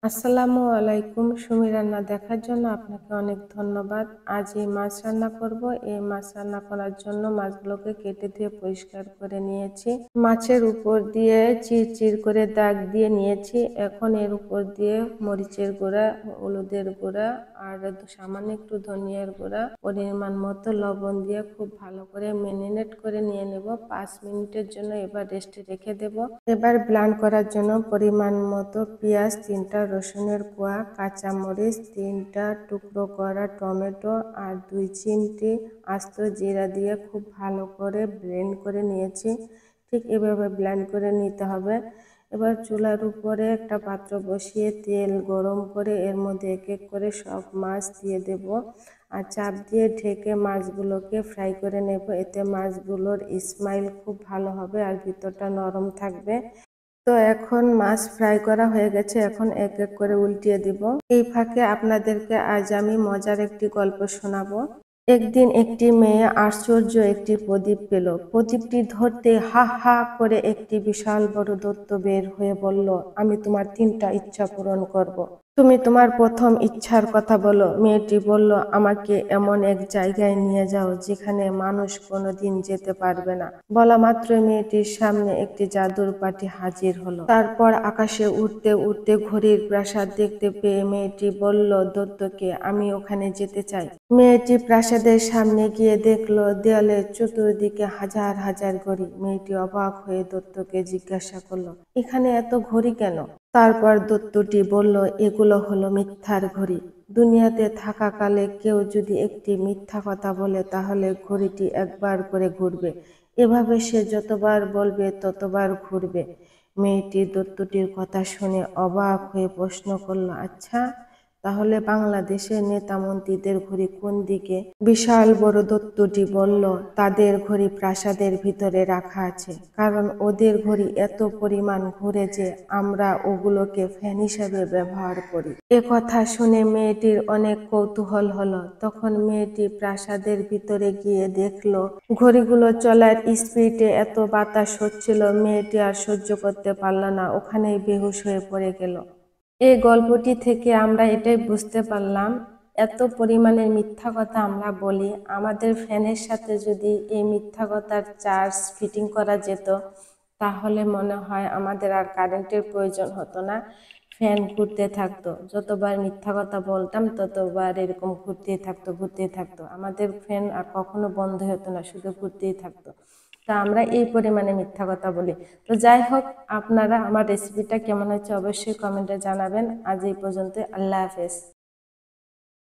আসসালামু আলাইকুম। সুমি রান্না দেখার জন্য আপনাকে অনেক ধন্যবাদ। আজ এই মাছ রান্না করব। এই মাছ রান্না করার জন্য মাছগুলোকে কেটে ধুয়ে পরিষ্কার করে নিয়েছি। মাছের উপর দিয়ে চিরচির করে দাগ দিয়ে নিয়েছি। এখন এর উপর দিয়ে মরিচের গুঁড়া, হলুদের গুঁড়া আর সামান্য একটু ধনিয়ার গুঁড়া, পরিমাণ মতো লবণ দিয়ে খুব ভালো করে ম্যারিনেট করে নিয়ে নেব। 5 মিনিটের জন্য এবার রেস্টে রেখে দেব। এবার ব্লেন্ড করার জন্য পরিমাণ মতো পেঁয়াজ, 3টা রসুনের কোয়া, কাঁচামরিচ, 3টা টুকরো করা টমেটো আর 2 চিমটি আস্ত জিরা দিয়ে খুব ভালো করে ব্লেন্ড করে নিয়েছি। ঠিক এভাবে ব্লেন্ড করে নিতে হবে। এবার চুলার উপরে একটা পাত্র বসিয়ে তেল গরম করে এর মধ্যে এক এক করে সব মাছ দিয়ে দেব আর চাপ দিয়ে ঢেকে মাছগুলোকে ফ্রাই করে নেব। এতে মাছগুলোর স্মাইল খুব ভালো হবে আর ভিতরটা নরম থাকবে। তো এখন মাছ ফ্রাই করা হয়ে গেছে, এখন এক এক করে উল্টিয়ে দিব। এই ফাঁকে আপনাদেরকে আজ আমি মজার একটি গল্প শোনাবো। একদিন একটি মেয়ে আশ্চর্য একটি প্রদীপ পেল। প্রদীপটি ধরতে হা হা করে একটি বিশাল বড় দৈত্য বের হয়ে বলল, আমি তোমার 3টা ইচ্ছা পূরণ করব। তুমি তোমার প্রথম ইচ্ছার কথা বলো। মেয়েটি বলল, আমাকে এমন এক জায়গায় নিয়ে যাও যেখানে মানুষ কোনোদিন যেতে পারবে না। বলা মাত্র মেয়েটির সামনে একটি জাদুর পাটি হাজির হলো। তারপর আকাশে উঠতে উঠতে ঘড়ির প্রাসাদ দেখতে পেয়ে মেয়েটি বলল দৈত্যকে, আমি ওখানে যেতে চাই। মেয়েটি প্রাসাদের সামনে গিয়ে দেখলো দেয়ালের চতুর্দিকে হাজার হাজার ঘড়ি। মেয়েটি অবাক হয়ে দৈত্যকে জিজ্ঞাসা করলো, এখানে এত ঘড়ি কেন? তারপর দৈত্যটি বলল, এগুলো হলো মিথ্যার ঘড়ি। দুনিয়াতে থাকাকালে কেউ যদি একটি মিথ্যা কথা বলে তাহলে ঘড়িটি একবার করে ঘুরবে। এভাবে সে যতবার বলবে ততবার ঘুরবে। মেয়েটি দৈত্যটির কথা শুনে অবাক হয়ে প্রশ্ন করল, আচ্ছা তাহলে বাংলাদেশের নেতা মন্ত্রীদের ঘড়ি কোন দিকে? বিশাল বড় দৈত্যটি বলল, তাদের ঘড়ি প্রাসাদের ভিতরে রাখা আছে, কারণ ওদের ঘড়ি এত পরিমাণ ঘুরে যে আমরা ওগুলোকে ফ্যান হিসেবে ব্যবহার করি। এ কথা শুনে মেয়েটির অনেক কৌতূহল হলো। তখন মেয়েটি প্রাসাদের ভিতরে গিয়ে দেখলো ঘড়িগুলো চলার স্পিডে এত বাতাস হচ্ছিল, মেয়েটি আর সহ্য করতে পারল না, ওখানেই বেহুশ হয়ে পড়ে গেল। এই গল্পটি থেকে আমরা এটাই বুঝতে পারলাম, এত পরিমাণের মিথ্যা কথা আমরা বলি। আমাদের ফ্যানের সাথে যদি এই মিথ্যা কথার চার্জ ফিটিং করা যেত তাহলে মনে হয় আমাদের আর কারেন্টের প্রয়োজন হতো না। ফ্যান ঘুরতে থাকতো, যতবার মিথ্যা কথা বলতাম ততবার এরকম ঘুরতেই থাকতো। আমাদের ফ্যান আর কখনো বন্ধ হতো না, শুধু ঘুরতেই থাকতো। তা আমরা এই পরিমাণে মিথ্যা কথা বলি। তো যাই হোক, আপনারা আমার রেসিপিটা কেমন হচ্ছে অবশ্যই কমেন্টে জানাবেন। আজ এই পর্যন্ত, আল্লাহ হাফেজ।